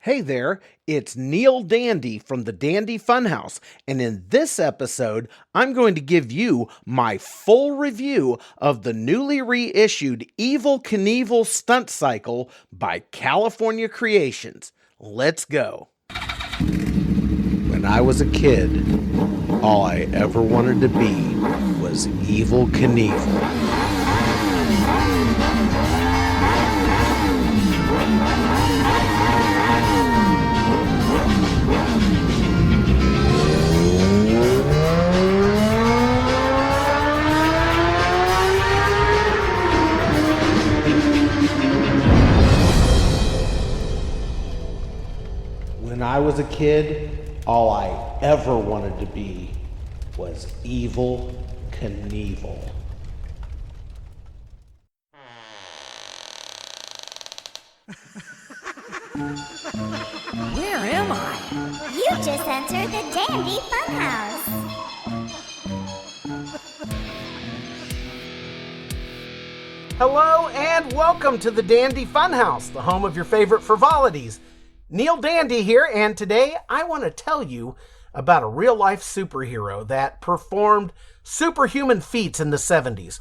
Hey there, it's Neil Dandy from the Dandy Funhouse, and in this episode, I'm going to give you my full review of the newly reissued Evel Knievel Stunt Cycle by California Creations. Let's go. When I was a kid, all I ever wanted to be was Evel Knievel. When I was a kid, all I ever wanted to be was Evel Knievel. Where am I? You just entered the Dandy Funhouse. Hello and welcome to the Dandy Funhouse, the home of your favorite frivolities. Neil Dandy here, and today I want to tell you about a real-life superhero that performed superhuman feats in the 70s.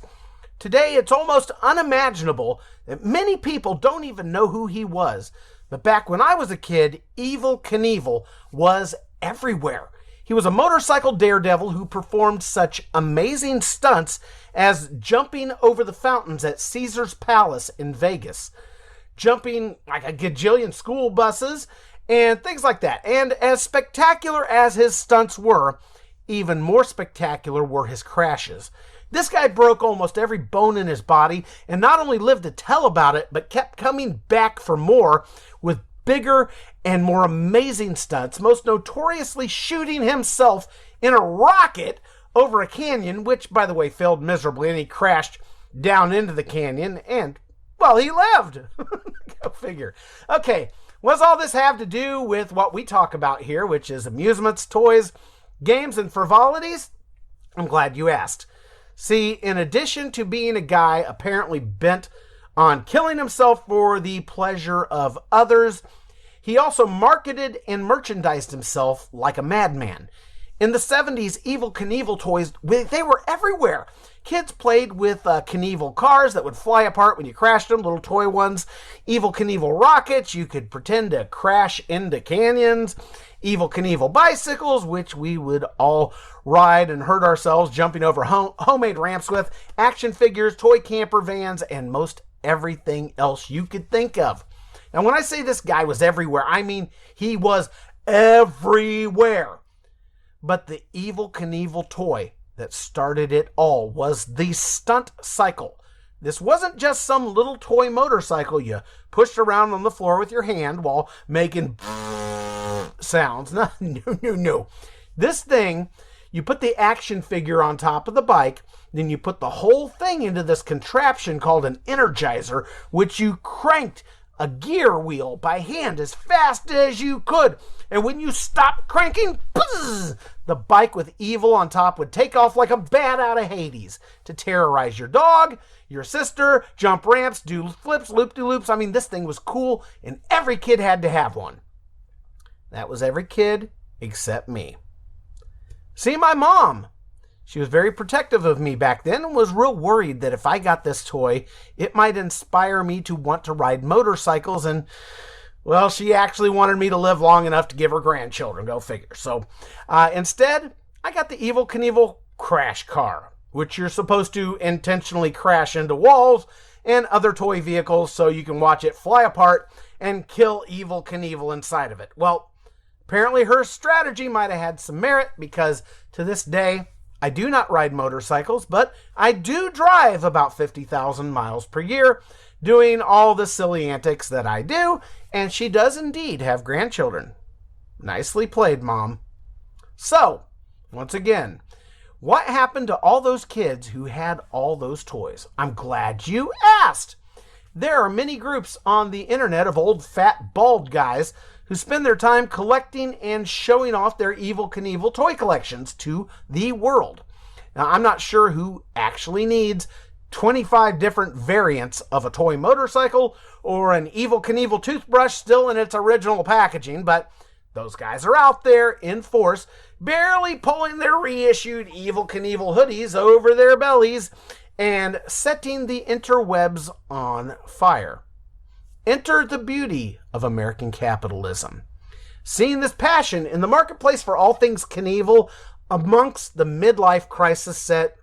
Today, it's almost unimaginable that many people don't even know who he was. But back when I was a kid, Evel Knievel was everywhere. He was a motorcycle daredevil who performed such amazing stunts as jumping over the fountains at Caesar's Palace in Vegas, jumping like a gajillion school buses, and things like that. And as spectacular as his stunts were, even more spectacular were his crashes. This guy broke almost every bone in his body and not only lived to tell about it, but kept coming back for more with bigger and more amazing stunts, most notoriously shooting himself in a rocket over a canyon, which, by the way, failed miserably, and he crashed down into the canyon, and, well, he lived. Go figure. Okay, what does all this have to do with what we talk about here, which is amusements, toys, games, and frivolities? I'm glad you asked. See, in addition to being a guy apparently bent on killing himself for the pleasure of others, he also marketed and merchandised himself like a madman. In the 70s, Evel Knievel toys, they were everywhere. Kids played with Knievel cars that would fly apart when you crashed them, little toy ones. Evel Knievel rockets, you could pretend to crash into canyons. Evel Knievel bicycles, which we would all ride and hurt ourselves jumping over homemade ramps with. Action figures, toy camper vans, and most everything else you could think of. Now, when I say this guy was everywhere, I mean he was everywhere. But the Evel Knievel toy that started it all was the Stunt Cycle. This wasn't just some little toy motorcycle you pushed around on the floor with your hand while making sounds. No. This thing, you put the action figure on top of the bike, then you put the whole thing into this contraption called an energizer, which you cranked a gear wheel by hand as fast as you could. And when you stopped cranking, buzz, the bike with Evel on top would take off like a bat out of Hades to terrorize your dog, your sister, jump ramps, do flips, loop-de-loops. I mean, this thing was cool, and every kid had to have one. That was every kid except me. See, my mom, she was very protective of me back then and was real worried that if I got this toy, it might inspire me to want to ride motorcycles, and, well, she actually wanted me to live long enough to give her grandchildren, go figure. So instead, I got the Evel Knievel crash car, which you're supposed to intentionally crash into walls and other toy vehicles so you can watch it fly apart and kill Evel Knievel inside of it. Well, apparently her strategy might have had some merit, because to this day, I do not ride motorcycles, but I do drive about 50,000 miles per year, doing all the silly antics that I do, and she does indeed have grandchildren. Nicely played, Mom. So, once again, what happened to all those kids who had all those toys? I'm glad you asked. There are many groups on the internet of old, fat, bald guys who spend their time collecting and showing off their Evel Knievel toy collections to the world. Now, I'm not sure who actually needs 25 different variants of a toy motorcycle or an Evel Knievel toothbrush still in its original packaging, but those guys are out there in force, barely pulling their reissued Evel Knievel hoodies over their bellies and setting the interwebs on fire. Enter the beauty of American capitalism. Seeing this passion in the marketplace for all things Knievel amongst the midlife crisis set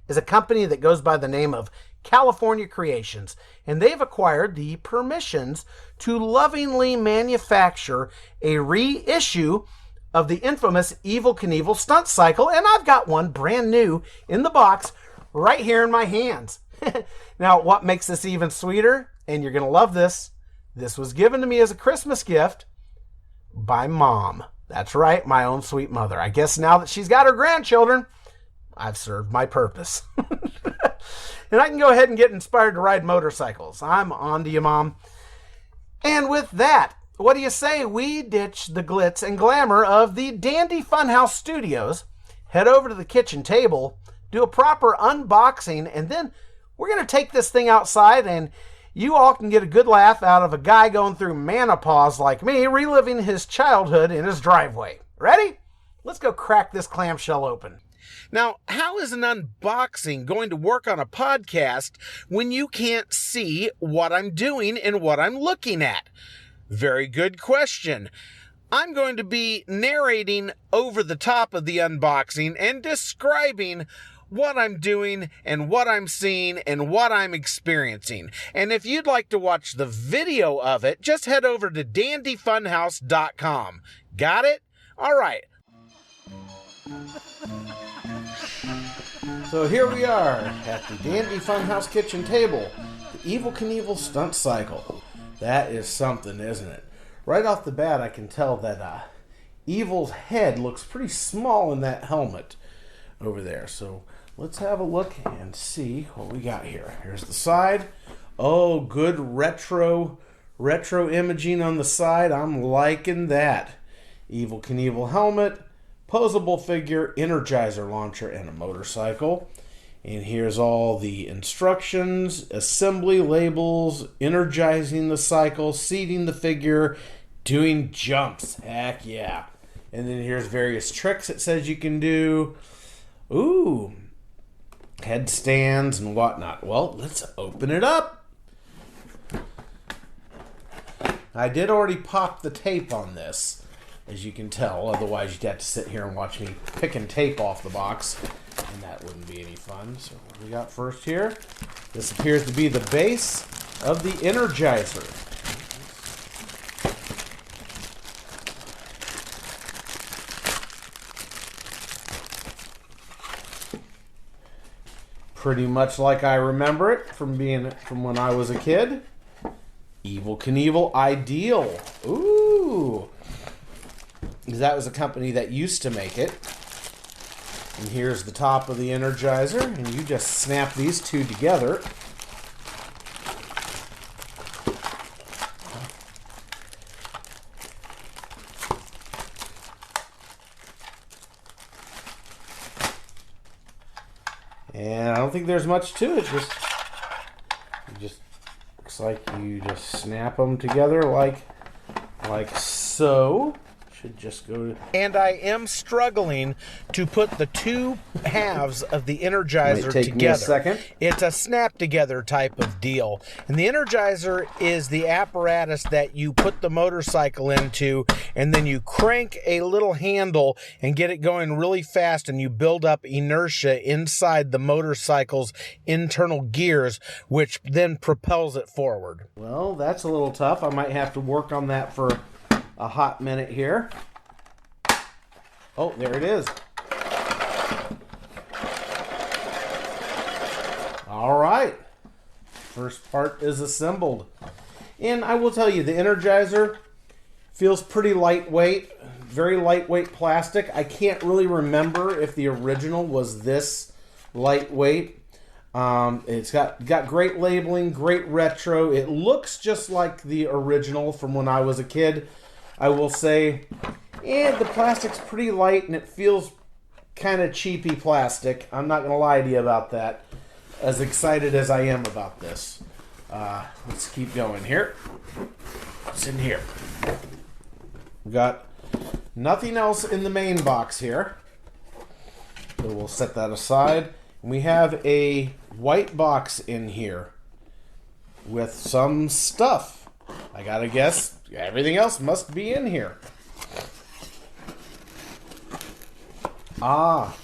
is a company that goes by the name of California Creations, and they've acquired the permissions to lovingly manufacture a reissue of the infamous Evel Knievel Stunt Cycle, and I've got one brand new in the box right here in my hands. Now, what makes this even sweeter, and you're going to love this, this was given to me as a Christmas gift by Mom. That's right, my own sweet mother. I guess now that she's got her grandchildren, I've served my purpose. And I can go ahead and get inspired to ride motorcycles. I'm on to you, Mom. And with that, what do you say we ditch the glitz and glamour of the Dandy Funhouse Studios, head over to the kitchen table, do a proper unboxing, and then we're going to take this thing outside and you all can get a good laugh out of a guy going through menopause like me, reliving his childhood in his driveway. Ready? Let's go crack this clamshell open. Now, how is an unboxing going to work on a podcast when you can't see what I'm doing and what I'm looking at? Very good question. I'm going to be narrating over the top of the unboxing and describing what I'm doing and what I'm seeing and what I'm experiencing. And if you'd like to watch the video of it, just head over to dandyfunhouse.com. Got it? All right. So here we are at the Dandy Funhouse kitchen table, the Evel Knievel Stunt Cycle. That is something, isn't it? Right off the bat, I can tell that Evel's head looks pretty small in that helmet over there. So let's have a look and see what we got here. Here's the side. Oh, good retro imaging on the side. I'm liking that. Evel Knievel helmet, posable figure, Energizer launcher, and a motorcycle. And here's all the instructions, assembly labels, energizing the cycle, seating the figure, doing jumps. Heck yeah. And then here's various tricks it says you can do. Ooh, headstands and whatnot. Well, let's open it up. I did already pop the tape on this, as you can tell. Otherwise, you'd have to sit here and watch me picking tape off the box, and that wouldn't be any fun. So what do we got first here? This appears to be the base of the Energizer. Pretty much like I remember it from when I was a kid. Evel Knievel Ideal. Ooh. Because that was a company that used to make it. And here's the top of the Energizer, and you just snap these two together. And I don't think there's much to it. Just looks like you just snap them together like so. Just go. And I am struggling to put the two halves of the Energizer together. Me a second. It's a snap together type of deal. And the Energizer is the apparatus that you put the motorcycle into, and then you crank a little handle and get it going really fast, and you build up inertia inside the motorcycle's internal gears, which then propels it forward. Well, that's a little tough. I might have to work on that for a hot minute here. Oh, there it is. All right. First part is assembled. And I will tell you, the Energizer feels pretty lightweight, very lightweight plastic. I can't really remember if the original was this lightweight. It's got great labeling, great retro. It looks just like the original from when I was a kid. I will say, the plastic's pretty light and it feels kind of cheapy plastic. I'm not going to lie to you about that. as excited as I am about this. Let's keep going here. What's in here? We got nothing else in the main box here. So we'll set that aside. And we have a white box in here with some stuff. I gotta guess everything else must be in here. Ah,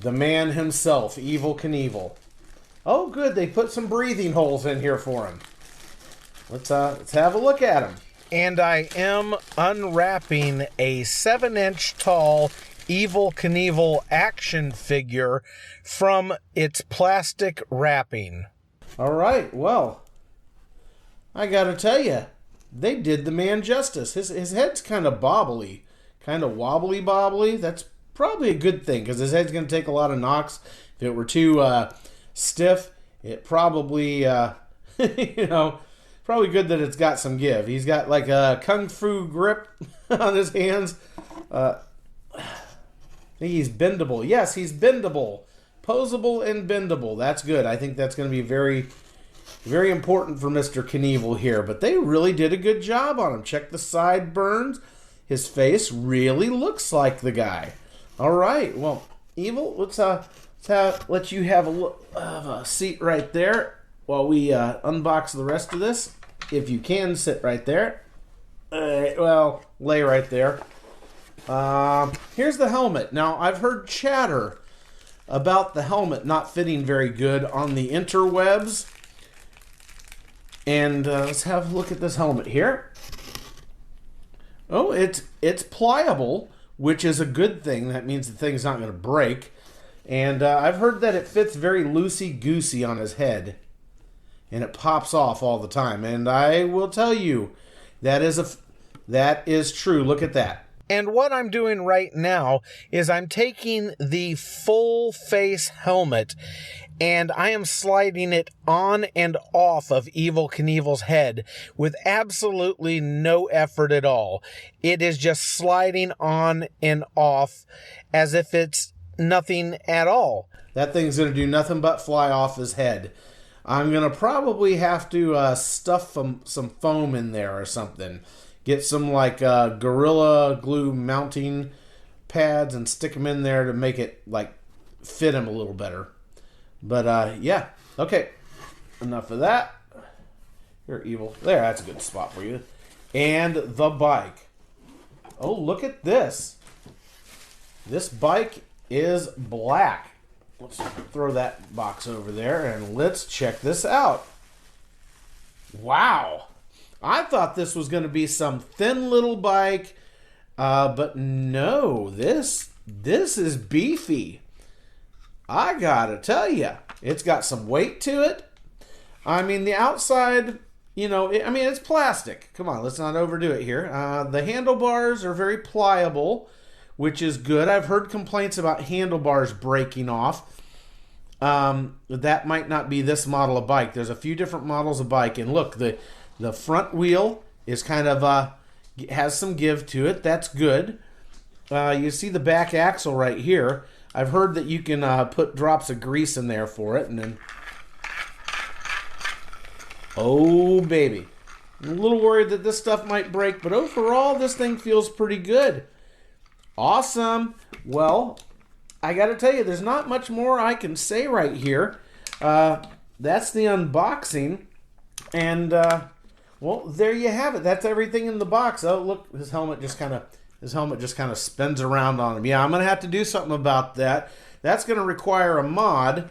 the man himself, Evel Knievel. Oh, good, they put some breathing holes in here for him. Let's have a look at him. And I am unwrapping a 7-inch tall Evel Knievel action figure from its plastic wrapping. All right, well, I gotta tell you, they did the man justice. His head's kind of bobbly, kind of wobbly. That's probably a good thing because his head's gonna take a lot of knocks. If it were too stiff, it probably, probably good that it's got some give. He's got like a kung fu grip on his hands. I think he's bendable. Yes, he's bendable. Posable and bendable. That's good. I think that's going to be very, very important for Mr. Knievel here. But they really did a good job on him. Check the sideburns. His face really looks like the guy. All right. Well, Evel, let's let you have a seat right there while we unbox the rest of this. If you can, sit right there. Well, lay right there. Here's the helmet. Now, I've heard chatter about the helmet not fitting very good on the interwebs. And let's have a look at this helmet here. Oh, it's pliable, which is a good thing. That means the thing's not going to break. And I've heard that it fits very loosey-goosey on his head. And it pops off all the time. And I will tell you, that is true. Look at that. And what I'm doing right now is I'm taking the full face helmet and I am sliding it on and off of Evel Knievel's head with absolutely no effort at all. It is just sliding on and off as if it's nothing at all. That thing's going to do nothing but fly off his head. I'm going to probably have to stuff some foam in there or something. Get some like Gorilla Glue mounting pads and stick them in there to make it like fit him a little better. But yeah, okay. Enough of that. You're evil. There, that's a good spot for you. And the bike. Oh, look at this. This bike is black. Let's throw that box over there and let's check this out. Wow. I thought this was going to be some thin little bike, but no, this is beefy. I gotta tell you, it's got some weight to it. I mean, the outside, it's plastic. Come on, let's not overdo it here. The handlebars are very pliable, which is good. I've heard complaints about handlebars breaking off. That might not be this model of bike. There's a few different models of bike, and look, the front wheel is kind of has some give to it. That's good. You see the back axle right here. I've heard that you can put drops of grease in there for it, and then oh baby, I'm a little worried that this stuff might break, but overall this thing feels pretty good. Awesome. Well, I got to tell you, there's not much more I can say right here. That's the unboxing, and well, there you have it. That's everything in the box. Oh, look, his helmet just kind of spins around on him. Yeah, I'm going to have to do something about that. That's going to require a mod.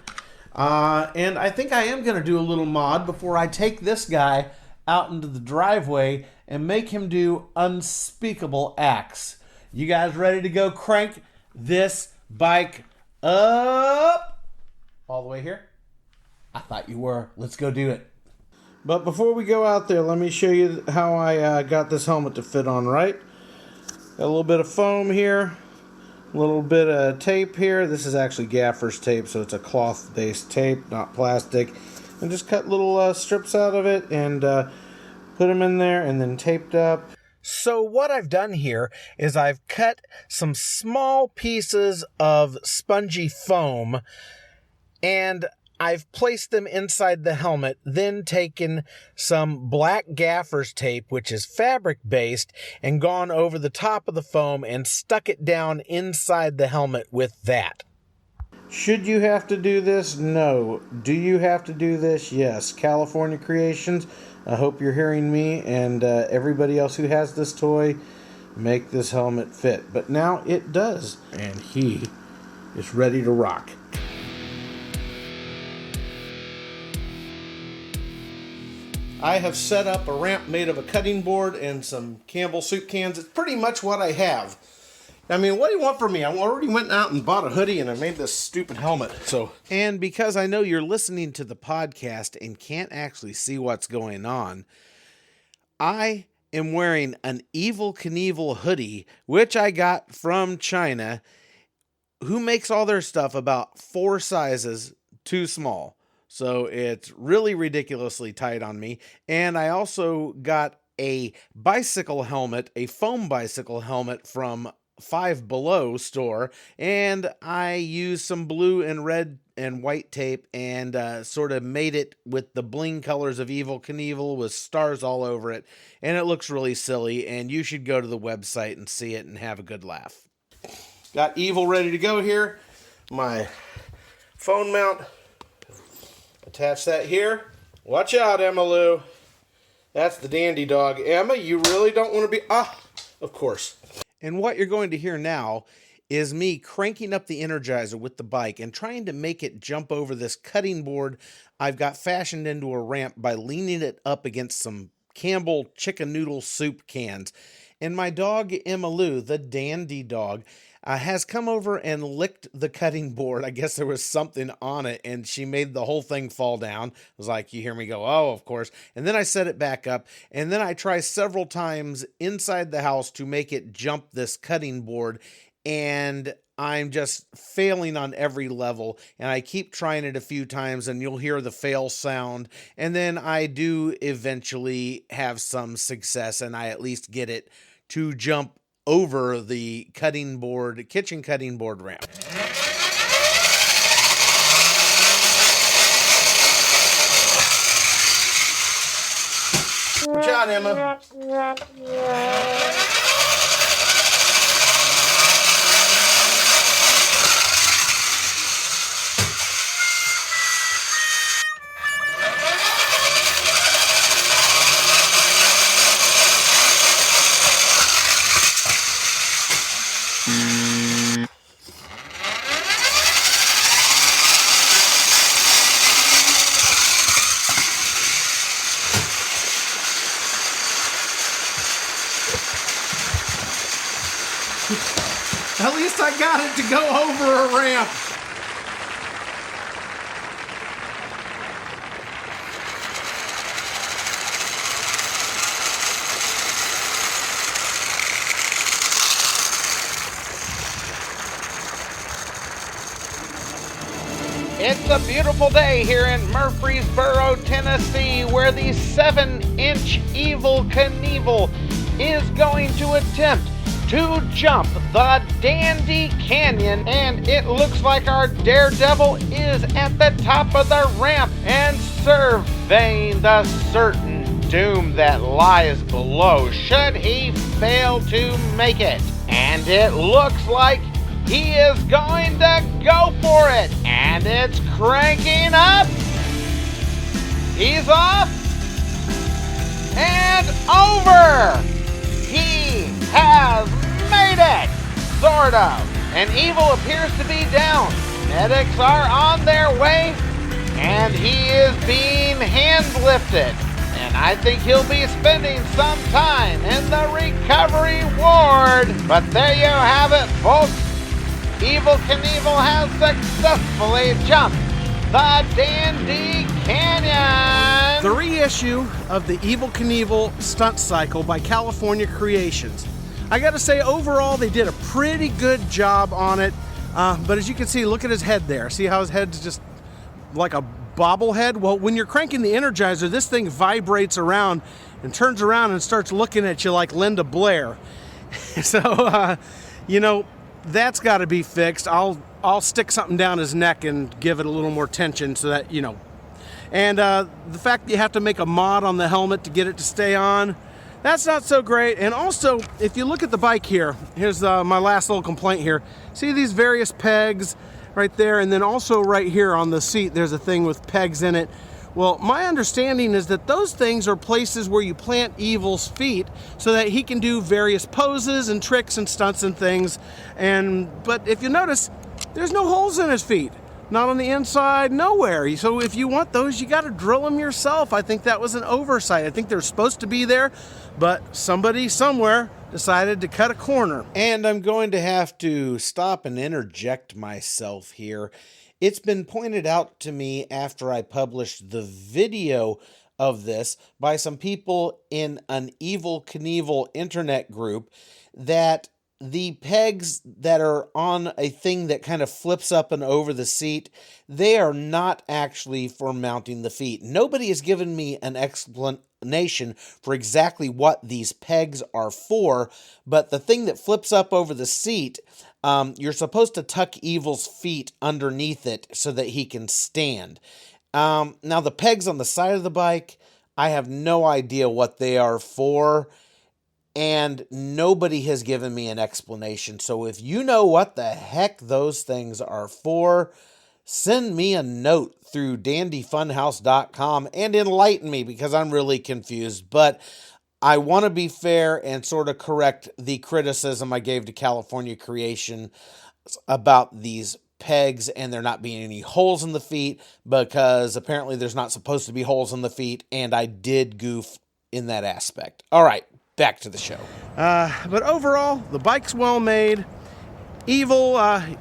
And I think I am going to do a little mod before I take this guy out into the driveway and make him do unspeakable acts. You guys ready to go crank this bike up? All the way here? I thought you were. Let's go do it. But before we go out there, let me show you how I got this helmet to fit on right. Got a little bit of foam here, a little bit of tape here. This is actually gaffer's tape, so it's a cloth-based tape, not plastic. And just cut little strips out of it and put them in there and then taped up. So what I've done here is I've cut some small pieces of spongy foam and I've placed them inside the helmet, then taken some black gaffer's tape, which is fabric-based, and gone over the top of the foam and stuck it down inside the helmet with that. Should you have to do this? No. Do you have to do this? Yes. California Creations, I hope you're hearing me, and everybody else who has this toy, make this helmet fit. But now it does, and he is ready to rock. I have set up a ramp made of a cutting board and some Campbell soup cans. It's pretty much what I have. I mean, what do you want from me? I already went out and bought a hoodie and I made this stupid helmet. And because I know you're listening to the podcast and can't actually see what's going on, I am wearing an Evel Knievel hoodie, which I got from China, who makes all their stuff about 4 sizes too small. So it's really ridiculously tight on me. And I also got a bicycle helmet, a foam bicycle helmet from Five Below store. And I used some blue and red and white tape and sort of made it with the bling colors of Evel Knievel with stars all over it. And it looks really silly. And you should go to the website and see it and have a good laugh. Got Evel ready to go here. My phone mount. Attach that here. Watch out, Emma Lou. That's the dandy dog. Emma, you really don't want to be... of course. And what you're going to hear now is me cranking up the Energizer with the bike and trying to make it jump over this cutting board I've got fashioned into a ramp by leaning it up against some Campbell chicken noodle soup cans. And my dog, Emma Lou, the dandy dog, has come over and licked the cutting board. I guess there was something on it, and she made the whole thing fall down. It was like, you hear me go, oh, of course. And then I set it back up, and then I try several times inside the house to make it jump this cutting board, and I'm just failing on every level, and I keep trying it a few times, and you'll hear the fail sound, and then I do eventually have some success, and I at least get it to jump over the kitchen cutting board ramp. Watch out, Emma. At least I got it to go over a ramp. It's a beautiful day here in Murfreesboro, Tennessee, where the 7-inch Evel Knievel is going to attempt to jump the Dandy Canyon, and it looks like our daredevil is at the top of the ramp and surveying the certain doom that lies below should he fail to make it. And it looks like he is going to go for it, and it's cranking up. He's off and over. He has made it, sort of. And Evel appears to be down. Medics are on their way, and he is being hand lifted. And I think he'll be spending some time in the recovery ward. But there you have it, folks. Evel Knievel has successfully jumped the Dandy Canyon. The reissue of the Evel Knievel Stunt Cycle by California Creations. I gotta say, overall, they did a pretty good job on it. But as you can see, look at his head there. See how his head's just like a bobblehead? Well, when you're cranking the Energizer, this thing vibrates around and turns around and starts looking at you like Linda Blair. So, that's got to be fixed. I'll stick something down his neck and give it a little more tension so that, you know. And the fact that you have to make a mod on the helmet to get it to stay on, that's not so great. And also, if you look at the bike here, here's my last little complaint here. See these various pegs right there, and then also right here on the seat, there's a thing with pegs in it. Well, my understanding is that those things are places where you plant Evel's feet so that he can do various poses and tricks and stunts and things. But if you notice, there's no holes in his feet. Not on the inside, nowhere. So if you want those, you got to drill them yourself. I think that was an oversight. I think they're supposed to be there, but somebody somewhere decided to cut a corner. And I'm going to have to stop and interject myself here. It's been pointed out to me after I published the video of this by some people in an Evel Knievel internet group that the pegs that are on a thing that kind of flips up and over the seat, they are not actually for mounting the feet. Nobody has given me an explanation for exactly what these pegs are for, but the thing that flips up over the seat, you're supposed to tuck Evel's feet underneath it so that he can stand. Now, the pegs on the side of the bike, I have no idea what they are for, and nobody has given me an explanation. So if you know what the heck those things are for, send me a note through dandyfunhouse.com and enlighten me, because I'm really confused. But I want to be fair and sort of correct the criticism I gave to California Creation about these pegs and there not being any holes in the feet, because apparently there's not supposed to be holes in the feet, and I did goof in that aspect. All right, back to the show. But overall, the bike's well made. Evel,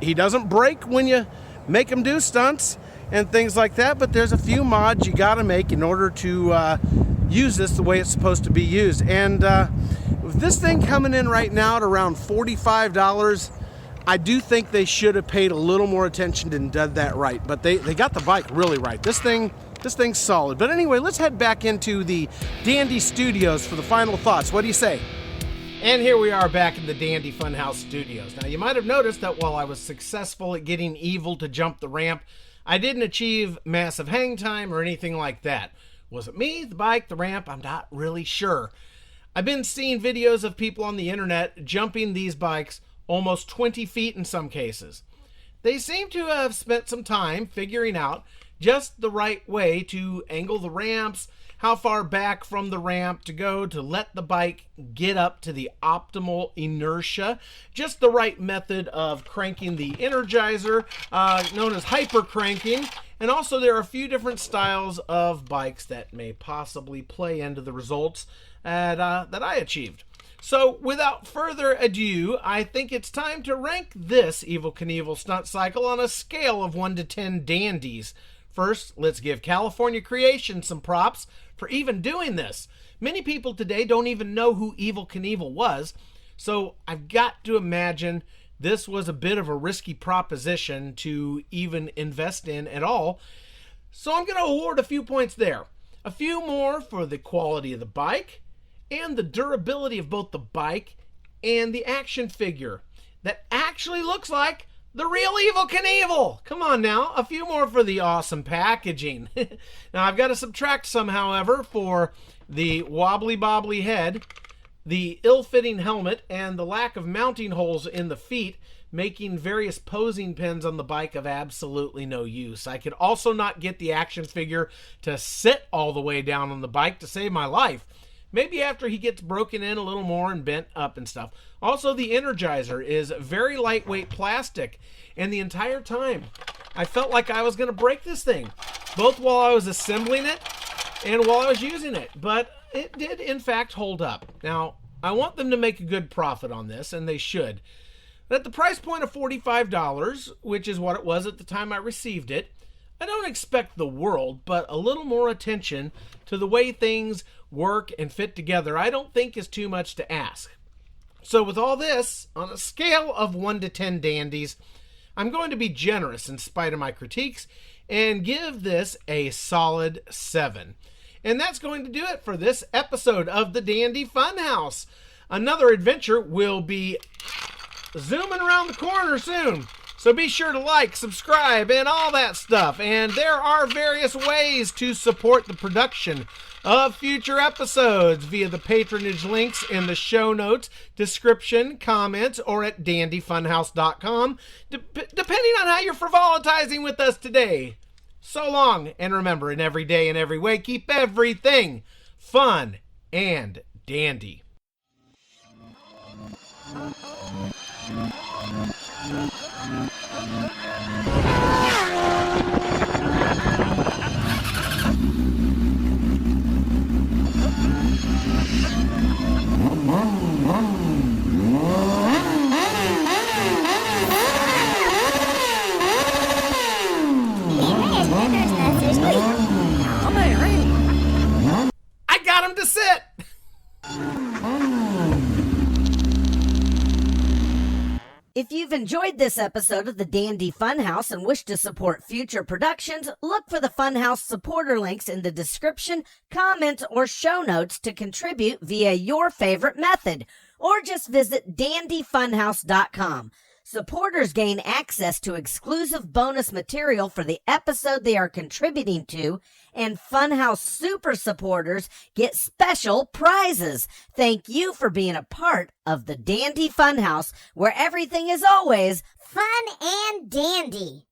he doesn't break when you make him do stunts and things like that, but there's a few mods you got to make in order to use this the way it's supposed to be used. And with this thing coming in right now at around $45, I do think they should have paid a little more attention and done that right. But they got the bike really right. This thing's solid. But anyway, let's head back into the Dandy Studios for the final thoughts. What do you say? And here we are back in the Dandy Funhouse Studios. Now, you might have noticed that while I was successful at getting Evel to jump the ramp, I didn't achieve massive hang time or anything like that. Was it me, the bike, the ramp? I'm not really sure. I've been seeing videos of people on the internet jumping these bikes almost 20 feet in some cases. They seem to have spent some time figuring out just the right way to angle the ramps, how far back from the ramp to go to let the bike get up to the optimal inertia, just the right method of cranking the energizer, known as hyper cranking. And also there are a few different styles of bikes that may possibly play into the results that I achieved. So without further ado, I think it's time to rank this Evel Knievel Stunt Cycle on a scale of 1 to 10 dandies. First, let's give California Creation some props for even doing this. Many people today don't even know who Evel Knievel was, so I've got to imagine this was a bit of a risky proposition to even invest in at all. So I'm going to award a few points there. A few more for the quality of the bike and the durability of both the bike and the action figure that actually looks like the real Evel Knievel. Come on now. A few more for the awesome packaging. Now, I've got to subtract some, however, for the wobbly bobbly head, the ill-fitting helmet, and the lack of mounting holes in the feet, making various posing pins on the bike of absolutely no use. I could also not get the action figure to sit all the way down on the bike to save my life. Maybe after he gets broken in a little more and bent up and stuff. Also, the Energizer is very lightweight plastic, and the entire time I felt like I was going to break this thing, both while I was assembling it and while I was using it. But it did, in fact, hold up. Now, I want them to make a good profit on this, and they should. But at the price point of $45, which is what it was at the time I received it, I don't expect the world, but a little more attention to the way things work and fit together, I don't think is too much to ask. So with all this, on a scale of 1 to 10 dandies, I'm going to be generous in spite of my critiques and give this a solid 7. And that's going to do it for this episode of the Dandy Funhouse. another adventure will be zooming around the corner soon. So be sure to like, subscribe, and all that stuff. And there are various ways to support the production of future episodes via the patronage links in the show notes, description, comments, or at dandyfunhouse.com, depending on how you're frivolitizing with us today. So long, and remember, in every day and every way, keep everything fun and dandy. I got him to sit! If you've enjoyed this episode of the Dandy Funhouse and wish to support future productions, look for the Funhouse supporter links in the description, comments, or show notes to contribute via your favorite method, or just visit dandyfunhouse.com. Supporters gain access to exclusive bonus material for the episode they are contributing to, and Funhouse Super supporters get special prizes. Thank you for being a part of the Dandy Funhouse, where everything is always Fun and dandy.